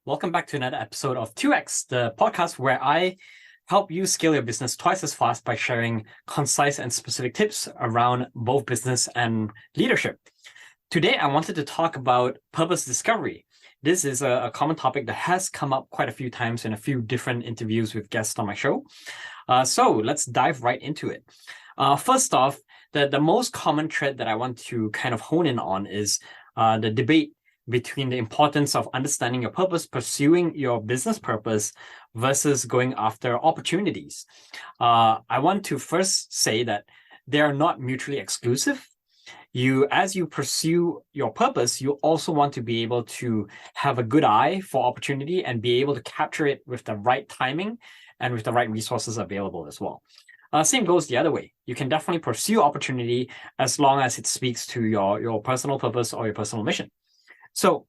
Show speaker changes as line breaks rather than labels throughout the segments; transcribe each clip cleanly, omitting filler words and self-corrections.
Welcome back to another episode of 2X, the podcast where I help you scale your business twice as fast by sharing concise and specific tips around both business and leadership. Today, I wanted to talk about purpose discovery. This is a common topic that has come up quite a few times in a few different interviews with guests on my show. So let's dive right into it. First off, the most common thread that I want to kind of hone in on is the debate between the importance of understanding your purpose, pursuing your business purpose versus going after opportunities. I want to first say that they are not mutually exclusive. As you pursue your purpose, you also want to be able to have a good eye for opportunity and be able to capture it with the right timing and with the right resources available as well. Same goes the other way. You can definitely pursue opportunity as long as it speaks to your personal purpose or your personal mission. So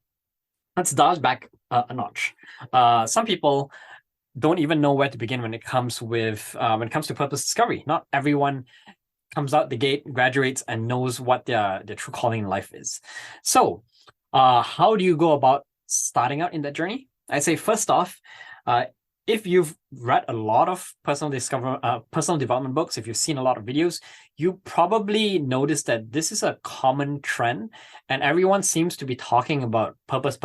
let's dial back a notch. Some people don't even know where to begin when it comes to purpose discovery. Not everyone comes out the gate, graduates, and knows what their true calling in life is. So how do you go about starting out in that journey? I'd say first off, if you've read a lot of personal development books, if you've seen a lot of videos, you probably noticed that this is a common trend and everyone seems to be talking about purpose.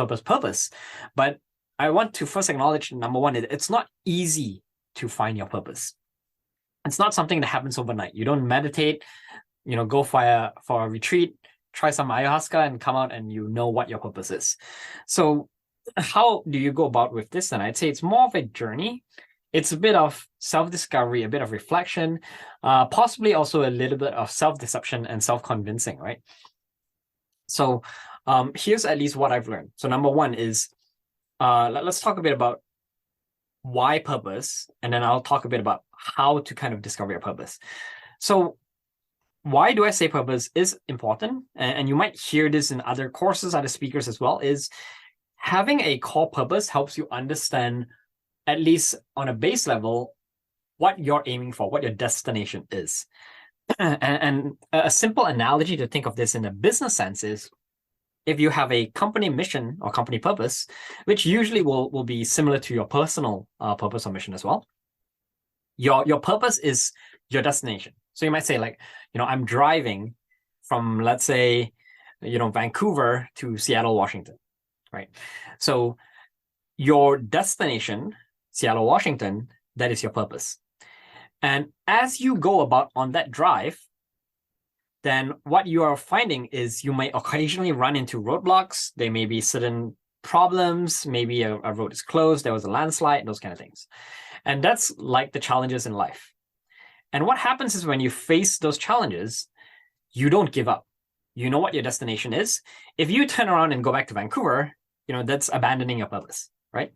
But I want to first acknowledge, number one, it's not easy to find your purpose. It's not something that happens overnight. You don't meditate, go for a retreat, try some ayahuasca and come out and you know what your purpose is. So how do you go about with this? And I'd say it's more of a journey. It's a bit of self-discovery, a bit of reflection, possibly also a little bit of self-deception and self-convincing, right? So here's at least what I've learned. So number one is, let's talk a bit about why purpose, and then I'll talk a bit about how to kind of discover your purpose. So why do I say purpose is important? And you might hear this in other courses, other speakers as well, is having a core purpose helps you understand, at least on a base level, what you're aiming for, what your destination is. And a simple analogy to think of this in a business sense is, if you have a company mission or company purpose, which usually will be similar to your personal purpose or mission as well, your purpose is your destination. So you might say, like, I'm driving from, let's say, Vancouver to Seattle, Washington. Right. So your destination, Seattle, Washington, that is your purpose. And as you go about on that drive, then what you are finding is you may occasionally run into roadblocks. There may be certain problems. Maybe a road is closed. There was a landslide, those kind of things. And that's like the challenges in life. And what happens is when you face those challenges, you don't give up. You know what your destination is. If you turn around and go back to Vancouver, that's abandoning your purpose, right?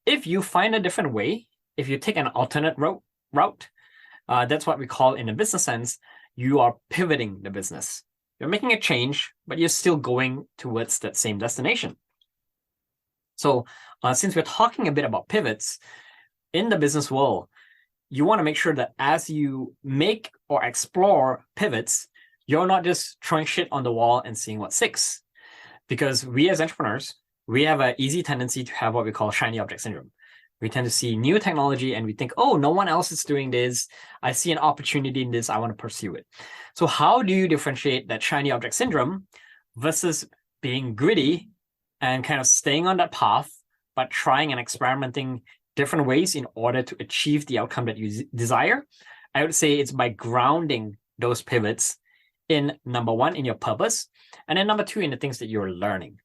If you find a different way, if you take an alternate route, that's what we call, in a business sense, you are pivoting the business. You're making a change, but you're still going towards that same destination. So since we're talking a bit about pivots, in the business world, you want to make sure that as you make or explore pivots, you're not just throwing shit on the wall and seeing what sticks. Because we as entrepreneurs, we have an easy tendency to have what we call shiny object syndrome. We tend to see new technology and we think, oh, no one else is doing this. I see an opportunity in this. I want to pursue it. So how do you differentiate that shiny object syndrome versus being gritty and kind of staying on that path, but trying and experimenting different ways in order to achieve the outcome that you desire? I would say it's by grounding those pivots in, number one, in your purpose, and then number two, in the things that you're learning.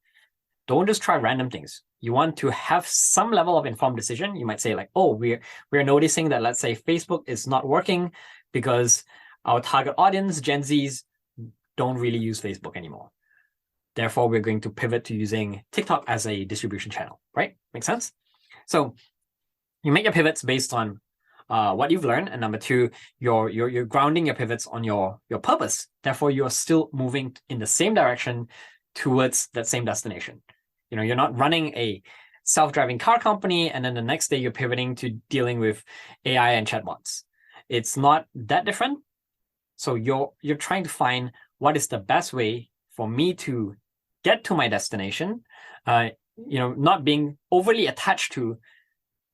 Don't just try random things. You want to have some level of informed decision. You might say, like, oh, we're noticing that, let's say, Facebook is not working because our target audience, Gen Zs, don't really use Facebook anymore. Therefore, we're going to pivot to using TikTok as a distribution channel, right? Make sense? So you make your pivots based on what you've learned, and number two, you're grounding your pivots on your purpose. Therefore, you're still moving in the same direction towards that same destination. You're not running a self-driving car company and then the next day you're pivoting to dealing with AI and chatbots. It's not that different. So you're trying to find what is the best way for me to get to my destination not being overly attached to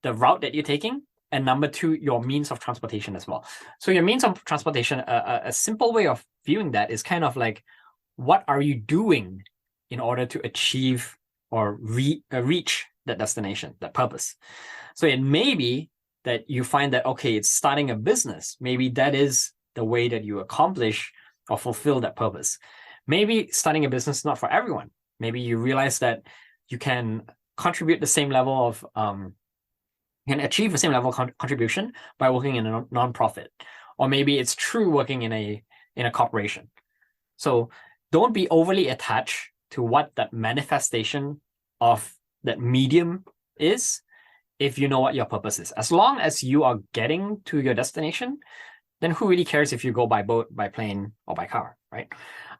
the route that you're taking. And number two, your means of transportation as well. So your means of transportation, a simple way of viewing that is kind of like, what are you doing in order to achieve or reach that destination, that purpose? So it may be that you find that, okay, it's starting a business. Maybe that is the way that you accomplish or fulfill that purpose. Maybe starting a business is not for everyone. Maybe you realize that you can contribute the same level of can achieve the same level of contribution by working in a nonprofit, or maybe it's true working in a corporation. So don't be overly attached to what that manifestation of that medium is, if you know what your purpose is. As long as you are getting to your destination, then who really cares if you go by boat, by plane, or by car, right?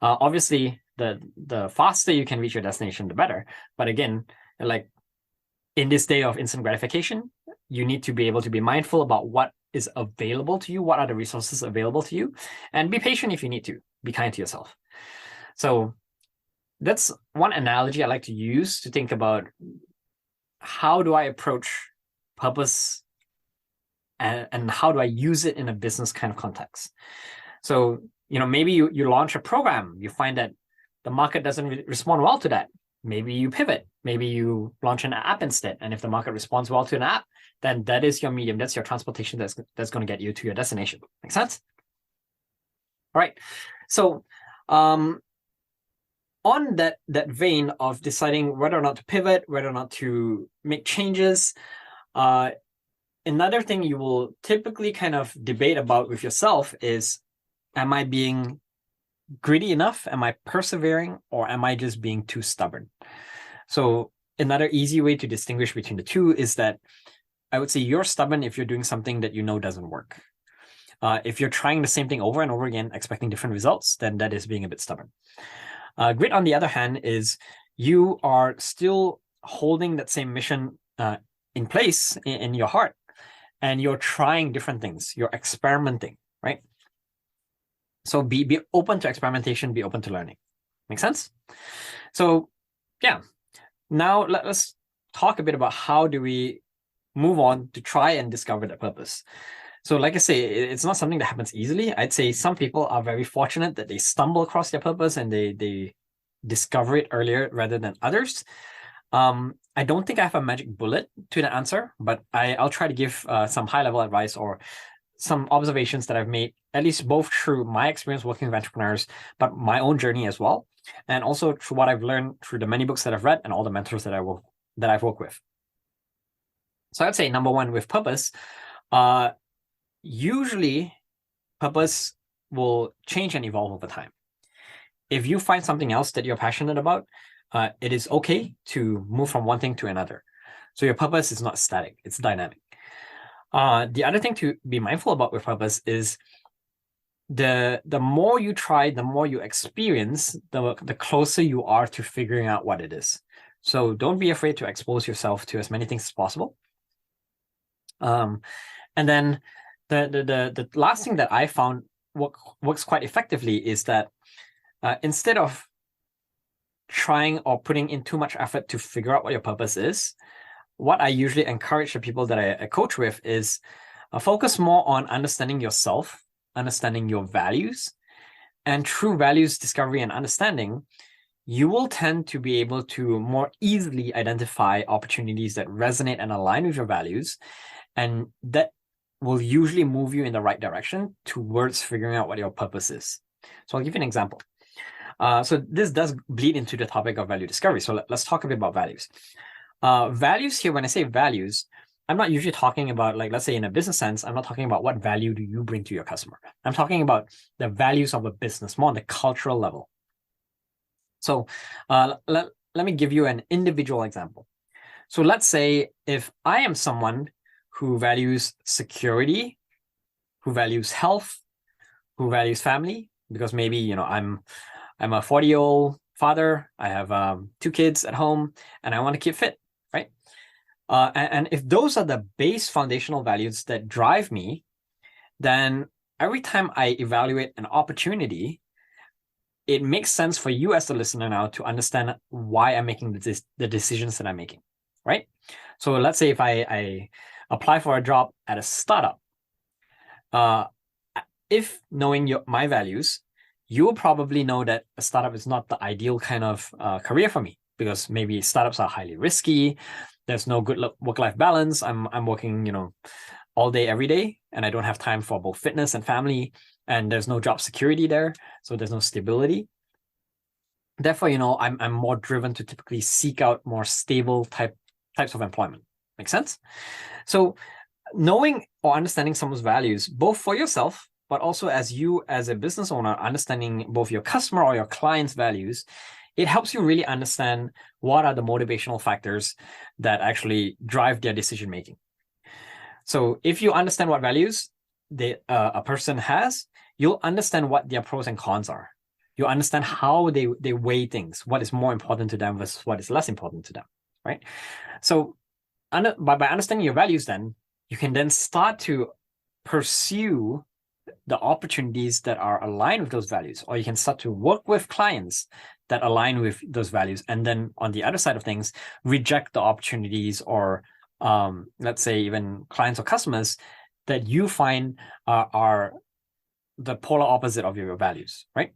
Obviously, the faster you can reach your destination, the better. But again, like in this day of instant gratification, you need to be able to be mindful about what is available to you, what are the resources available to you, and be patient if you need to. Be kind to yourself. So that's one analogy I like to use to think about how do I approach purpose and how do I use it in a business kind of context. So, maybe you launch a program, you find that the market doesn't respond well to that. Maybe you pivot. Maybe you launch an app instead. And if the market responds well to an app, then that is your medium. That's your transportation that's going to get you to your destination. Make sense? All right. So on that vein of deciding whether or not to pivot, whether or not to make changes, another thing you will typically kind of debate about with yourself is, am I being greedy enough? Am I persevering, or am I just being too stubborn? So another easy way to distinguish between the two is that I would say you're stubborn if you're doing something that you know doesn't work. If you're trying the same thing over and over again, expecting different results, then that is being a bit stubborn. Grit, on the other hand, is you are still holding that same mission in place in your heart, and you're trying different things. You're experimenting, right? So be open to experimentation, be open to learning. Make sense? So yeah, now let's talk a bit about how do we move on to try and discover that purpose. So like I say, it's not something that happens easily. I'd say some people are very fortunate that they stumble across their purpose and they discover it earlier rather than others. I don't think I have a magic bullet to the answer, but I'll try to give some high-level advice or some observations that I've made, at least both through my experience working with entrepreneurs, but my own journey as well, and also through what I've learned through the many books that I've read and all the mentors that I've worked with. So I'd say number one, with purpose, usually purpose will change and evolve over time. If you find something else that you're passionate about, it is okay to move from one thing to another. So your purpose is not static, it's dynamic. The other thing to be mindful about with purpose is the more you try, the more you experience, the closer you are to figuring out what it is. So don't be afraid to expose yourself to as many things as possible. And then the last thing that I found works quite effectively is that instead of trying or putting in too much effort to figure out what your purpose is, what I usually encourage the people that I coach with is focus more on understanding yourself, understanding your values, and through values discovery and understanding, you will tend to be able to more easily identify opportunities that resonate and align with your values, and that will usually move you in the right direction towards figuring out what your purpose is. So I'll give you an example. So this does bleed into the topic of value discovery. So let's talk a bit about values. Values here, when I say values, I'm not usually talking about, like, let's say in a business sense, I'm not talking about what value do you bring to your customer. I'm talking about the values of a business, more on the cultural level. So let me give you an individual example. So let's say if I am someone who values security, who values health, who values family, because maybe, I'm a 40-year-old father, I have 2 kids at home, and I want to keep fit, right? And if those are the base foundational values that drive me, then every time I evaluate an opportunity, it makes sense for you as the listener now to understand why I'm making the decisions that I'm making, right? So let's say if I apply for a job at a startup, if knowing my values, you'll probably know that a startup is not the ideal kind of career for me, because maybe startups are highly risky. There's no good work-life balance. I'm working, all day, every day, and I don't have time for both fitness and family, and there's no job security there, so there's no stability. Therefore, I'm more driven to typically seek out more stable types of employment. Make sense? So knowing or understanding someone's values, both for yourself, but also as you as a business owner, understanding both your customer or your client's values, it helps you really understand what are the motivational factors that actually drive their decision making. So if you understand what values a person has, you'll understand what their pros and cons are. You understand how they weigh things, what is more important to them versus what is less important to them, right? So by understanding your values, then you can then start to pursue the opportunities that are aligned with those values, or you can start to work with clients that align with those values. And then on the other side of things, reject the opportunities or let's say even clients or customers that you find are the polar opposite of your values, right?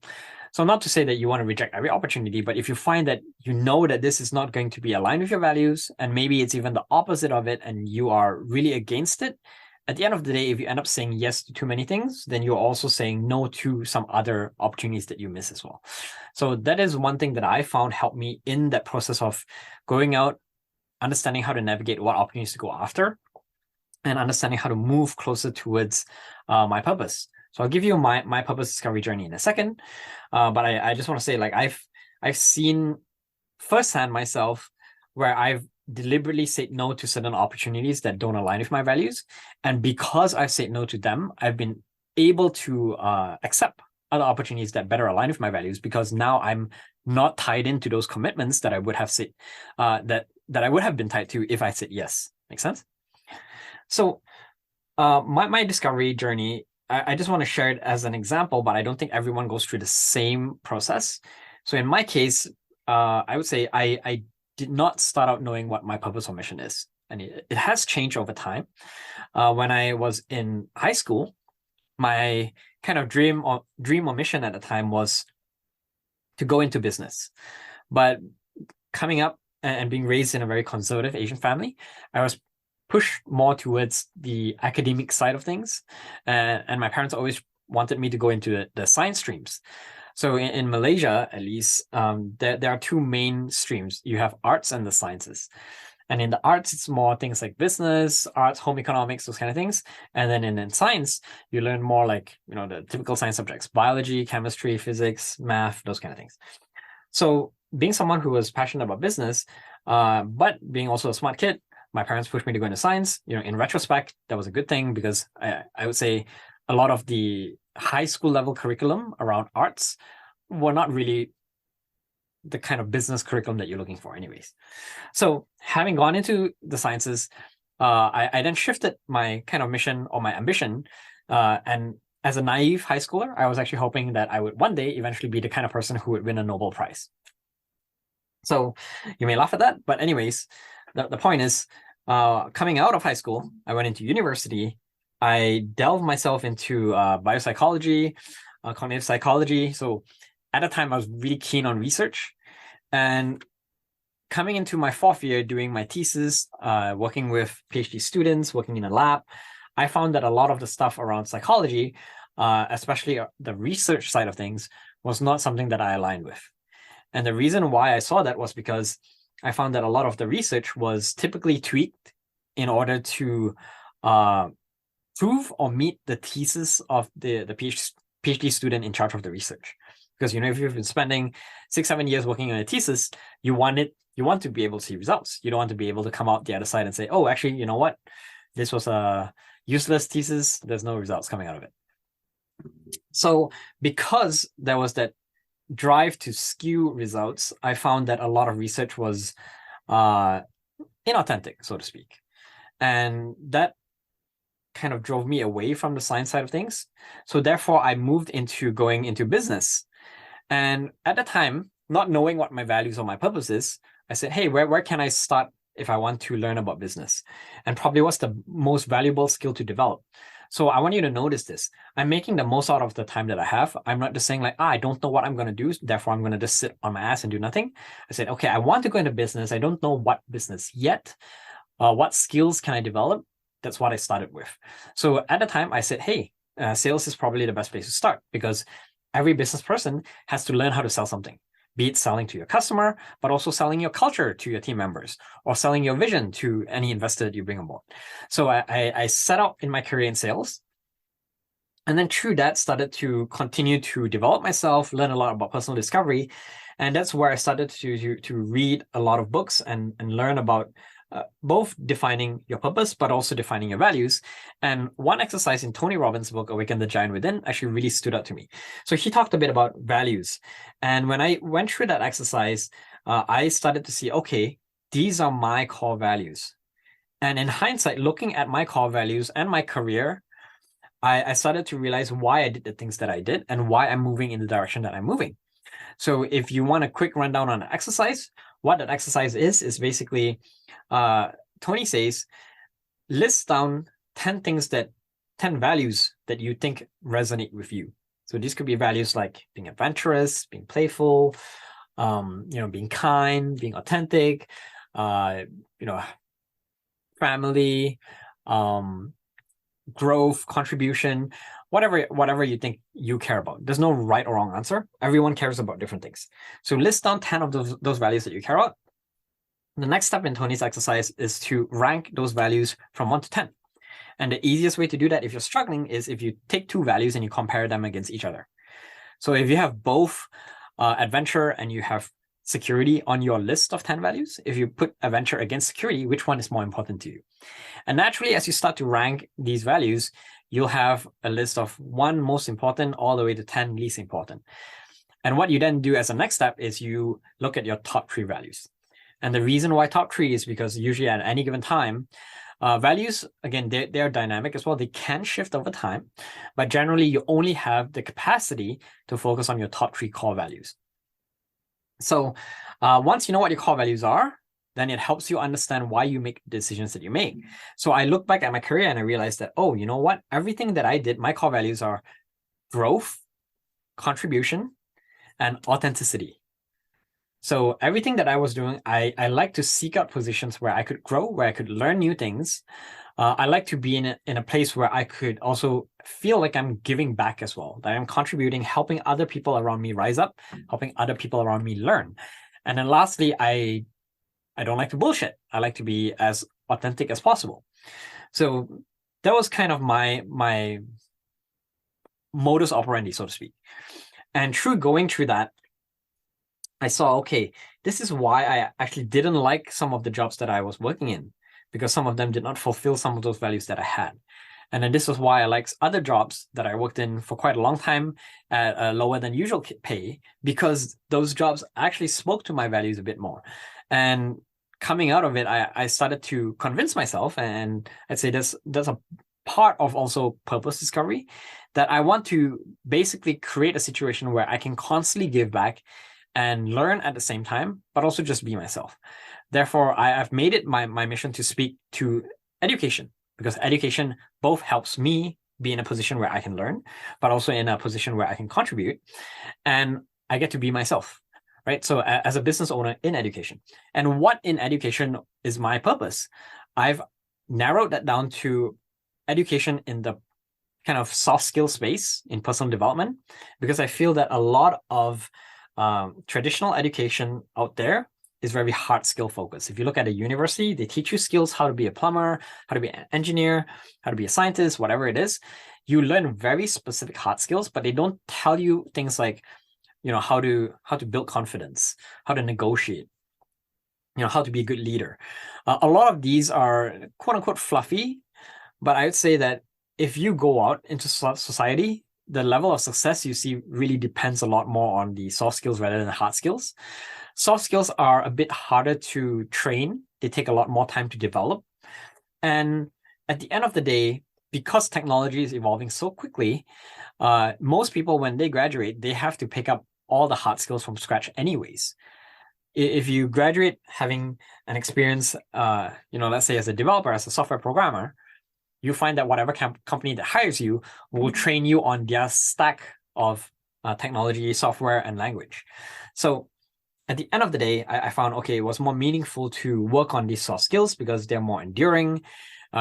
So not to say that you want to reject every opportunity, but if you find that that this is not going to be aligned with your values, and maybe it's even the opposite of it, and you are really against it, at the end of the day, if you end up saying yes to too many things, then you're also saying no to some other opportunities that you miss as well. So that is one thing that I found helped me in that process of going out, understanding how to navigate what opportunities to go after, and understanding how to move closer towards my purpose. So I'll give you my purpose discovery journey in a second, but I just want to say, like, I've seen firsthand myself where I've deliberately said no to certain opportunities that don't align with my values, and because I've said no to them, I've been able to accept other opportunities that better align with my values, because now I'm not tied into those commitments that I would have said that I would have been tied to if I said yes. Make sense? So my discovery journey, I just want to share it as an example, but I don't think everyone goes through the same process. So in my case, I would say I did not start out knowing what my purpose or mission is. And it has changed over time. When I was in high school, my kind of dream or mission at the time was to go into business. But coming up and being raised in a very conservative Asian family, I was pushed more towards the academic side of things. And my parents always wanted me to go into the science streams. So in Malaysia, at least, there are two main streams. You have arts and the sciences. And in the arts, it's more things like business, arts, home economics, those kind of things. And then in science, you learn more like, the typical science subjects, biology, chemistry, physics, math, those kind of things. So being someone who was passionate about business, but being also a smart kid, my parents pushed me to go into science. In retrospect, that was a good thing, because I would say a lot of the high school level curriculum around arts were not really the kind of business curriculum that you're looking for anyways. So having gone into the sciences, I then shifted my kind of mission or my ambition. And as a naive high schooler, I was actually hoping that I would one day eventually be the kind of person who would win a Nobel Prize. So you may laugh at that, but anyways, the point is, coming out of high school, I went into university. I delved myself into biopsychology, cognitive psychology. So at the time, I was really keen on research. And coming into my fourth year, doing my thesis, working with PhD students, working in a lab, I found that a lot of the stuff around psychology, especially the research side of things, was not something that I aligned with. And the reason why I saw that was because I found that a lot of the research was typically tweaked in order to prove or meet the thesis of the PhD student in charge of the research. Because if you've been spending 6-7 years working on a thesis, you want to be able to see results. You don't want to be able to come out the other side and say, oh, actually, you know what? This was a useless thesis. There's no results coming out of it. So because there was that drive to skew results, I found that a lot of research was inauthentic, so to speak. And that kind of drove me away from the science side of things. So therefore, I moved into going into business. And at the time, not knowing what my values or my purpose is, I said, hey, where can I start if I want to learn about business? And probably what's the most valuable skill to develop? So I want you to notice this. I'm making the most out of the time that I have. I'm not just saying like, I don't know what I'm going to do, therefore I'm going to just sit on my ass and do nothing. I said, okay, I want to go into business. I don't know what business yet. What skills can I develop? That's what I started with. So at the time I said, hey, sales is probably the best place to start, because every business person has to learn how to sell something, be it selling to your customer, but also selling your culture to your team members, or selling your vision to any investor that you bring on board. So I set out in my career in sales. And then through that, started to continue to develop myself, learn a lot about personal discovery. And that's where I started to read a lot of books and learn about both defining your purpose, but also defining your values. And one exercise in Tony Robbins' book, Awaken the Giant Within, actually really stood out to me. So he talked a bit about values. And when I went through that exercise, I started to see, okay, these are my core values. And in hindsight, looking at my core values and my career, I started to realize why I did the things that I did and why I'm moving in the direction that I'm moving. So if you want a quick rundown on an exercise, what that exercise is basically, Tony says, list down 10 values that you think resonate with you. So these could be values like being adventurous, being playful, being kind, being authentic, family, growth, contribution, whatever you think you care about. There's no right or wrong answer. Everyone cares about different things. So list down 10 of those values that you care about. The next step in Tony's exercise is to rank those values from 1 to 10. And the easiest way to do that if you're struggling is if you take 2 values and you compare them against each other. So if you have both adventure and you have security on your list of 10 values, if you put adventure against security, which one is more important to you? And naturally, as you start to rank these values, you'll have a list of 1 most important all the way to 10 least important. And what you then do as a next step is you look at your top 3 values. And the reason why top 3 is because usually at any given time, values, again, they're dynamic as well. They can shift over time, but generally you only have the capacity to focus on your top 3 core values. So once you know what your core values are, then it helps you understand why you make decisions that you make. So I look back at my career and I realized that, oh, you know what? Everything that I did, my core values are growth, contribution, and authenticity. So everything that I was doing, I like to seek out positions where I could grow, where I could learn new things. I like to be in a place where I could also feel like I'm giving back as well, that I'm contributing, helping other people around me rise up, helping other people around me learn. And then lastly, I don't like to bullshit. I like to be as authentic as possible. So that was kind of my modus operandi, so to speak. And through going through that, I saw, okay, this is why I actually didn't like some of the jobs that I was working in, because some of them did not fulfill some of those values that I had. And then this was why I liked other jobs that I worked in for quite a long time at a lower than usual pay, because those jobs actually spoke to my values a bit more. And coming out of it, I started to convince myself, and I'd say there's a part of also purpose discovery, that I want to basically create a situation where I can constantly give back and learn at the same time, but also just be myself. Therefore, I've made it my mission to speak to education, because education both helps me be in a position where I can learn, but also in a position where I can contribute, and I get to be myself, right? So as a business owner in education, and what in education is my purpose? I've narrowed that down to education in the kind of soft skill space in personal development, because I feel that a lot of traditional education out there is very hard skill focused. If you look at a university, they teach you skills, how to be a plumber, how to be an engineer, how to be a scientist, whatever it is. You learn very specific hard skills, but they don't tell you things like, how to build confidence, how to negotiate, how to be a good leader. A lot of these are quote unquote fluffy, but I would say that if you go out into society, the level of success you see really depends a lot more on the soft skills rather than the hard skills. Soft skills are a bit harder to train. They take a lot more time to develop. And at the end of the day, because technology is evolving so quickly, most people, when they graduate, they have to pick up all the hard skills from scratch anyways. If you graduate having an experience, let's say as a developer, as a software programmer, you find that whatever company that hires you will train you on their stack of technology, software, and language. So at the end of the day, I found, okay, it was more meaningful to work on these soft skills because they're more enduring.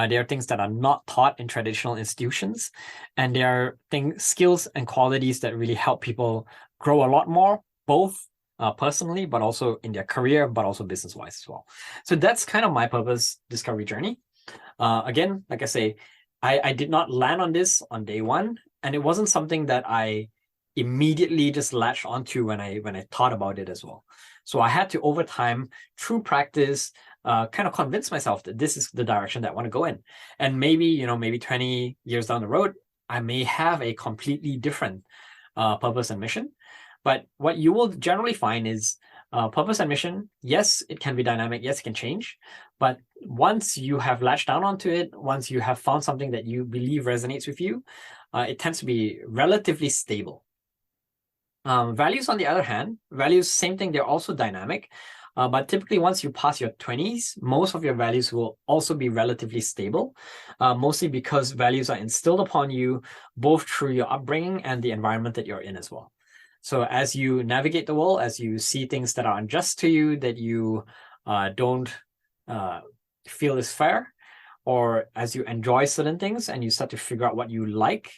They are things that are not taught in traditional institutions. And they are skills and qualities that really help people grow a lot more, both personally, but also in their career, but also business-wise as well. So that's kind of my purpose discovery journey. Again, like I say, I did not land on this on day one, and it wasn't something that I immediately just latched onto when I thought about it as well. So I had to, over time, through practice, kind of convince myself that this is the direction that I want to go in. And maybe 20 years down the road, I may have a completely different purpose and mission. But what you will generally find is purpose and mission, yes, it can be dynamic, yes, it can change. But once you have latched down onto it, once you have found something that you believe resonates with you, it tends to be relatively stable. Values, on the other hand, same thing, they're also dynamic. But typically, once you pass your 20s, most of your values will also be relatively stable, mostly because values are instilled upon you both through your upbringing and the environment that you're in as well. So as you navigate the world, as you see things that are unjust to you, that you don't feel is fair, or as you enjoy certain things and you start to figure out what you like,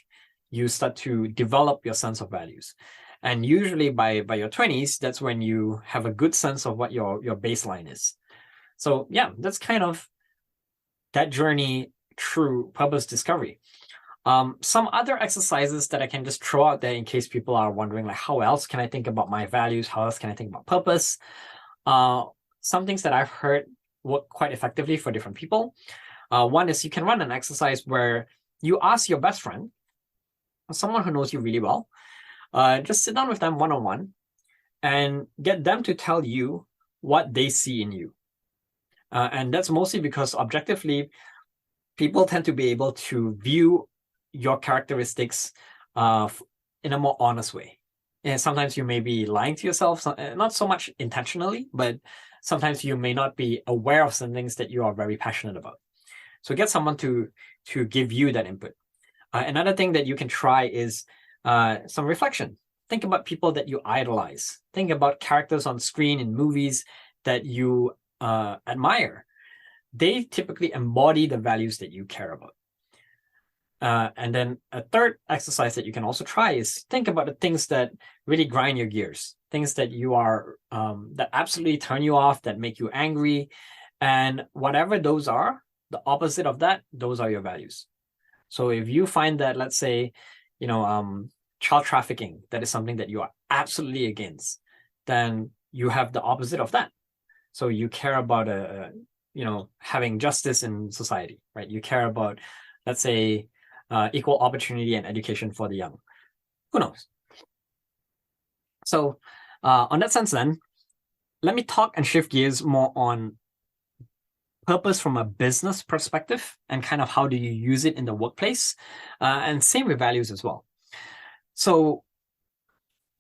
you start to develop your sense of values. And usually by your 20s, that's when you have a good sense of what your baseline is. So yeah, that's kind of that journey through purpose discovery. Some other exercises that I can just throw out there in case people are wondering, like, how else can I think about my values? How else can I think about purpose? Some things that I've heard work quite effectively for different people. One is you can run an exercise where you ask your best friend, someone who knows you really well, just sit down with them one-on-one and get them to tell you what they see in you. And that's mostly because objectively, people tend to be able to view your characteristics in a more honest way. And sometimes you may be lying to yourself, not so much intentionally, but sometimes you may not be aware of some things that you are very passionate about. So get someone to give you that input. Another thing that you can try is some reflection. Think about people that you idolize. Think about characters on screen in movies that you admire. They typically embody the values that you care about. And then a third exercise that you can also try is think about the things that really grind your gears, things that you are, that absolutely turn you off, that make you angry. And whatever those are, the opposite of that, those are your values. So if you find that, let's say, child trafficking, that is something that you are absolutely against, then you have the opposite of that. So you care about, having justice in society, right? You care about, let's say, equal opportunity and education for the young. Who knows? So on that sense then, let me talk and shift gears more on purpose from a business perspective and kind of how do you use it in the workplace, and same with values as well. So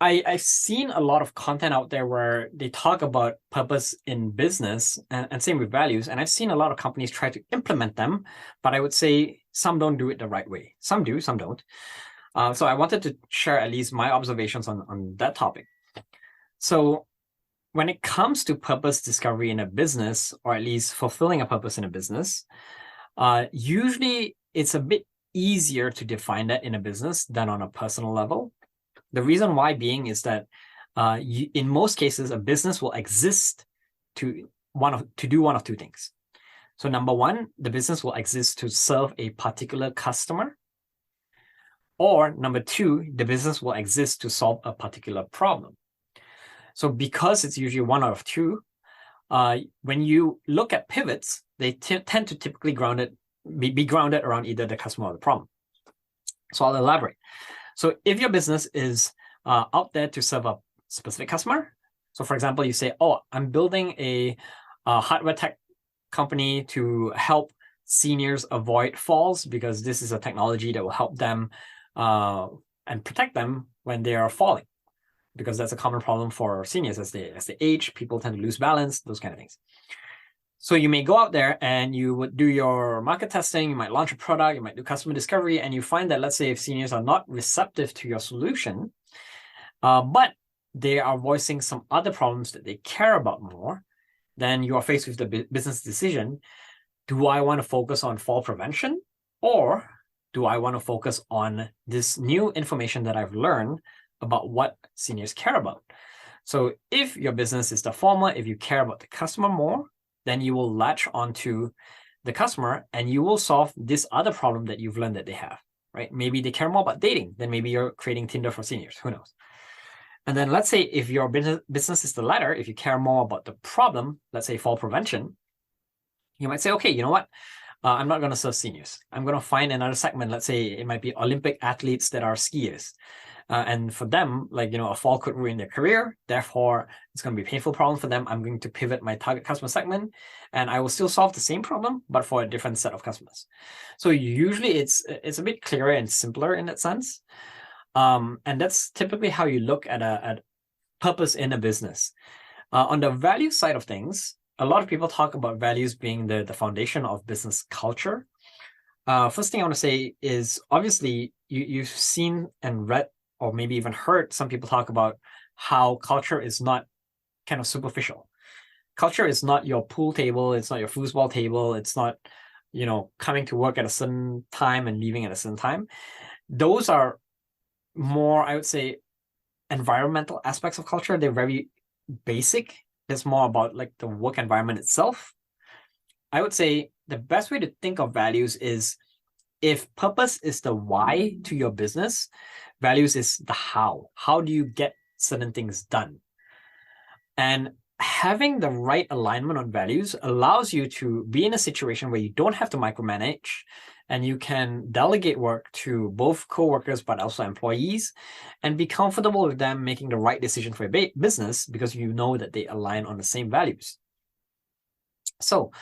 I've seen a lot of content out there where they talk about purpose in business and same with values. And I've seen a lot of companies try to implement them, but I would say some don't do it the right way. Some do, some don't. So I wanted to share at least my observations on that topic. So when it comes to purpose discovery in a business, or at least fulfilling a purpose in a business, usually it's a bit easier to define that in a business than on a personal level. The reason why being is that in most cases, a business will exist to do one of two things. So number one, the business will exist to serve a particular customer. Or number two, the business will exist to solve a particular problem. So because it's usually one out of two, when you look at pivots, they tend to typically be grounded around either the customer or the problem. So I'll elaborate. So if your business is out there to serve a specific customer, so for example, you say, oh, I'm building a hardware tech company to help seniors avoid falls because this is a technology that will help them and protect them when they are falling. because that's a common problem for seniors as they age. People tend to lose balance, those kind of things. So you may go out there and you would do your market testing, you might launch a product, you might do customer discovery, and you find that, let's say, if seniors are not receptive to your solution, but they are voicing some other problems that they care about more, then you are faced with the business decision: do I want to focus on fall prevention, or do I want to focus on this new information that I've learned about what seniors care about? So if your business is the former, if you care about the customer more, then you will latch onto the customer and you will solve this other problem that you've learned that they have, right? Maybe they care more about dating, then maybe you're creating Tinder for seniors, who knows? And then let's say if your business is the latter, if you care more about the problem, let's say fall prevention, you might say, okay, you know what? I'm not going to serve seniors. I'm going to find another segment. Let's say it might be Olympic athletes that are skiers. And for them, like, a fall could ruin their career. Therefore, it's going to be a painful problem for them. I'm going to pivot my target customer segment, and I will still solve the same problem, but for a different set of customers. So usually it's a bit clearer and simpler in that sense. And that's typically how you look at purpose in a business. On the value side of things, a lot of people talk about values being the foundation of business culture. First thing I want to say is, obviously, you've seen and read, or maybe even heard some people talk about how culture is not kind of superficial. Culture is not your pool table. It's not your foosball table. It's not, coming to work at a certain time and leaving at a certain time. Those are more, I would say, environmental aspects of culture. They're very basic. It's more about like the work environment itself. I would say the best way to think of values is, if purpose is the why to your business, values is the how. How do you get certain things done? And having the right alignment on values allows you to be in a situation where you don't have to micromanage, and you can delegate work to both coworkers but also employees, and be comfortable with them making the right decision for your business because you know that they align on the same values. So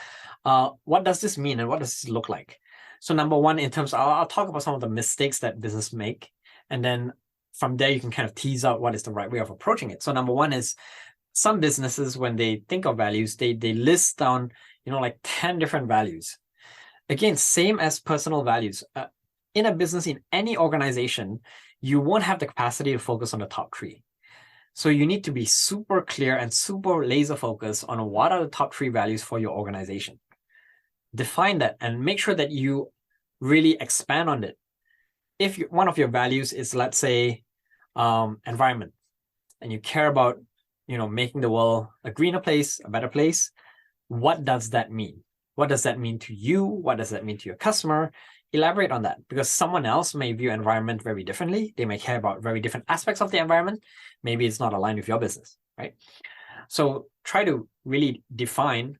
what does this mean, and what does this look like? So number one, I'll talk about some of the mistakes that business make, and then from there you can kind of tease out what is the right way of approaching it. So number one is, some businesses, when they think of values, they list down, like 10 different values. Again, same as personal values. In a business, in any organization, you won't have the capacity to focus on the top 3. So you need to be super clear and super laser focused on what are the top 3 values for your organization. Define that and make sure that you really expand on it. If one of your values is, let's say, environment, and you care about, making the world a greener place, a better place, what does that mean? What does that mean to you? What does that mean to your customer? Elaborate on that, because someone else may view environment very differently. They may care about very different aspects of the environment. Maybe it's not aligned with your business, right? So try to really define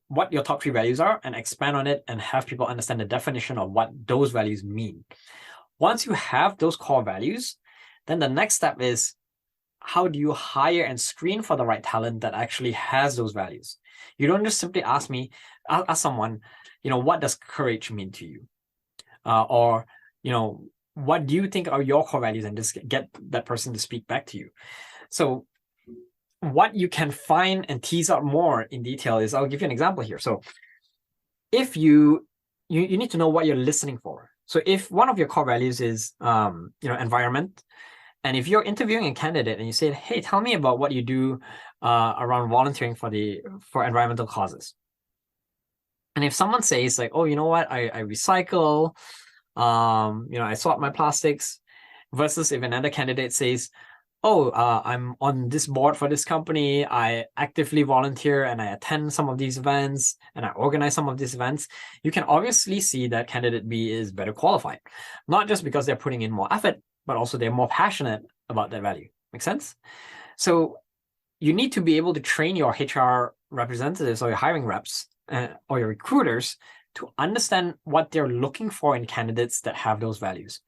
what your top 3 values are and expand on it, and have people understand the definition of what those values mean. Once you have those core values, then the next step is, how do you hire and screen for the right talent that actually has those values? You don't just simply ask someone, what does courage mean to you? Or, what do you think are your core values, and just get that person to speak back to you. So what you can find and tease out more in detail is, I'll give you an example here. So if you need to know what you're listening for. So if one of your core values is, environment, and if you're interviewing a candidate and you say, hey, tell me about what you do around volunteering for environmental causes. And if someone says like, oh, you know what, I recycle, I sort my plastics, versus if another candidate says, oh, I'm on this board for this company, I actively volunteer and I attend some of these events and I organize some of these events, you can obviously see that candidate B is better qualified. Not just because they're putting in more effort, but also they're more passionate about that value. Make sense? So you need to be able to train your HR representatives or your hiring reps or your recruiters to understand what they're looking for in candidates that have those values.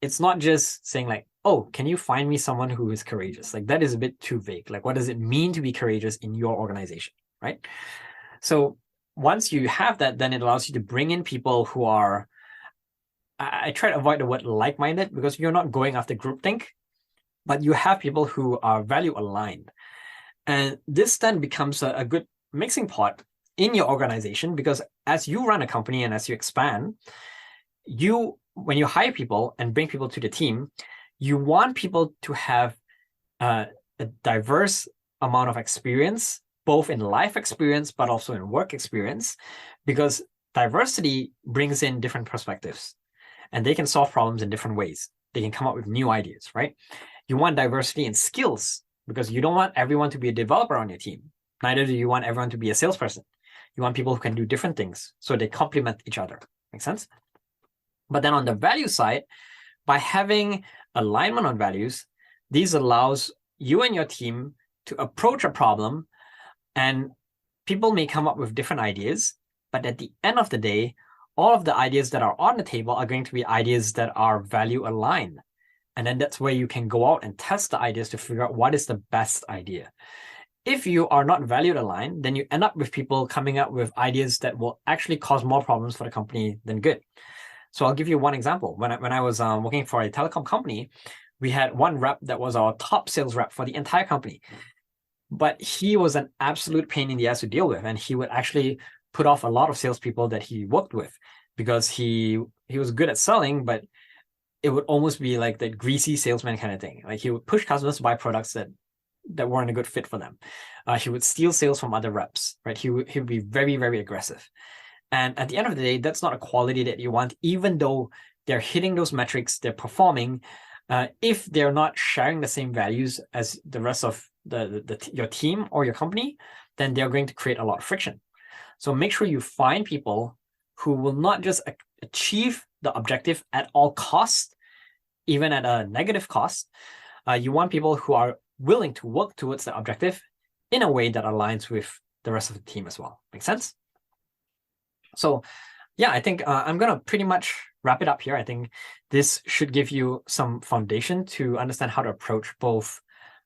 It's not just saying like, oh, can you find me someone who is courageous? Like, that is a bit too vague. Like, what does it mean to be courageous in your organization, right? So once you have that, then it allows you to bring in people who are, I try to avoid the word like-minded, because you're not going after groupthink. but you have people who are value aligned. And this then becomes a good mixing pot in your organization, because as you run a company and as you expand, when you hire people and bring people to the team, you want people to have a diverse amount of experience, both in life experience, but also in work experience, because diversity brings in different perspectives and they can solve problems in different ways. They can come up with new ideas, right? You want diversity in skills because you don't want everyone to be a developer on your team. Neither do you want everyone to be a salesperson. You want people who can do different things so they complement each other. Make sense? But then on the value side, by having alignment on values, these allows you and your team to approach a problem, and people may come up with different ideas, but at the end of the day, all of the ideas that are on the table are going to be ideas that are value aligned. And then that's where you can go out and test the ideas to figure out what is the best idea. If you are not value aligned, then you end up with people coming up with ideas that will actually cause more problems for the company than good. So I'll give you one example. When I was working for a telecom company, we had one rep that was our top sales rep for the entire company. But he was an absolute pain in the ass to deal with. And he would actually put off a lot of salespeople that he worked with because he was good at selling, but it would almost be like that greasy salesman kind of thing. Like he would push customers to buy products that weren't a good fit for them. He would steal sales from other reps, right? He would be very, very aggressive. And at the end of the day, that's not a quality that you want, even though they're hitting those metrics, they're performing. If they're not sharing the same values as the rest of your team or your company, then they're going to create a lot of friction. So make sure you find people who will not just achieve the objective at all costs, even at a negative cost. You want people who are willing to work towards the objective in a way that aligns with the rest of the team as well. Make sense? So yeah, I think I'm going to pretty much wrap it up here. I think this should give you some foundation to understand how to approach both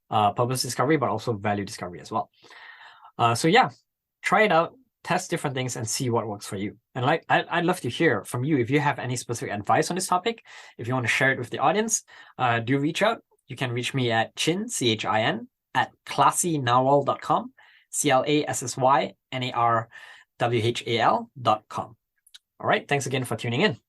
purpose discovery, but also value discovery as well. So yeah, try it out, test different things and see what works for you. And like, I'd love to hear from you. If you have any specific advice on this topic, if you want to share it with the audience, do reach out. You can reach me at Chin, CHIN, at classynarwhal.com, CLASSYNARWHAL.com. All right. Thanks again for tuning in.